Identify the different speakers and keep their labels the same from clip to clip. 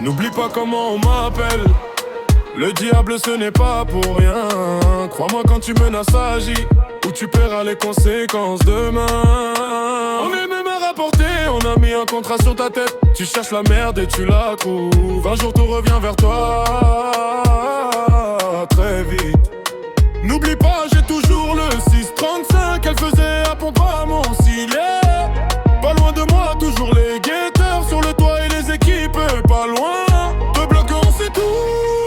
Speaker 1: N'oublie pas comment on m'appelle. Le diable ce n'est pas pour rien. Crois-moi quand tu menaces agis, ou tu paieras les conséquences demain. On est même à rapporter, on a mis un contrat sur ta tête. Tu cherches la merde et tu la trouves. Un jour tout revient vers toi, très vite. N'oublie pas, j'ai toujours le 635. Elle faisait à pompe à mon cilet. Pas loin de moi, toujours les guetteurs sur le toit et les équipes pas loin. Deux blocs on sait tout,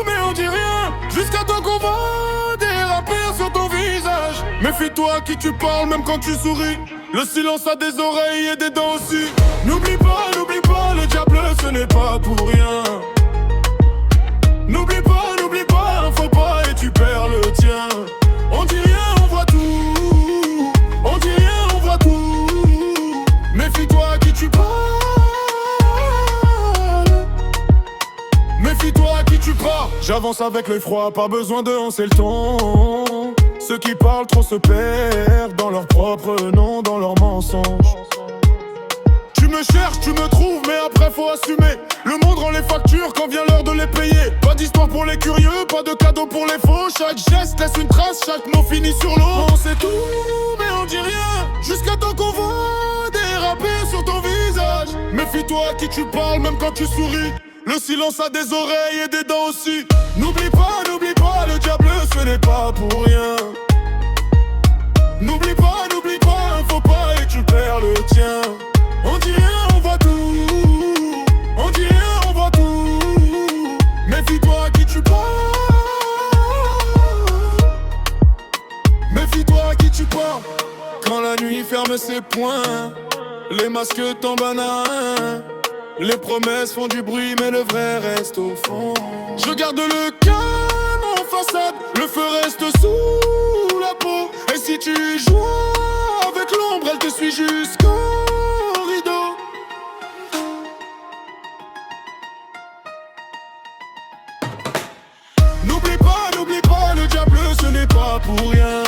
Speaker 1: mais on dit rien. Jusqu'à temps qu'on va déraper sur ton visage. Méfie-toi à qui tu parles, même quand tu souris. Le silence a des oreilles et des dents aussi. N'oublie pas, le diable ce n'est pas pour rien. N'oublie pas, un faux pas et tu perds le tien. On dit rien, on voit tout. On dit rien, on voit tout. Méfie-toi à qui tu parles. Méfie-toi à qui tu parles. J'avance avec l'œil froid, pas besoin de hausser le ton. Ceux qui parlent trop se perdent dans leur propre nom, dans leurs mensonges. Tu me cherches, tu me trouves, mais après faut assumer. Le monde rend les factures quand vient l'heure de les payer. Pas d'histoire pour les curieux, pas de cadeau pour les faux. Chaque geste laisse une trace, chaque mot finit sur l'eau. On sait tout, mais on dit rien. Jusqu'à temps qu'on va déraper sur ton visage. Méfie-toi à qui tu parles, même quand tu souris. Le silence a des oreilles et des dents aussi. N'oublie pas, le diable ce n'est pas pour rien. N'oublie pas, un faux pas et tu perds le tien. On dit rien, on voit tout. On dit rien, on voit tout. Méfie-toi à qui tu parles. Méfie-toi à qui tu parles. Quand la nuit ferme ses poings, les masques tombent un à un. Les promesses font du bruit mais le vrai reste au fond. Je garde le calme en façade, le feu reste sous la peau. Et si tu joues avec l'ombre, elle te suit jusqu'au rideau. N'oublie pas, le diable ce n'est pas pour rien.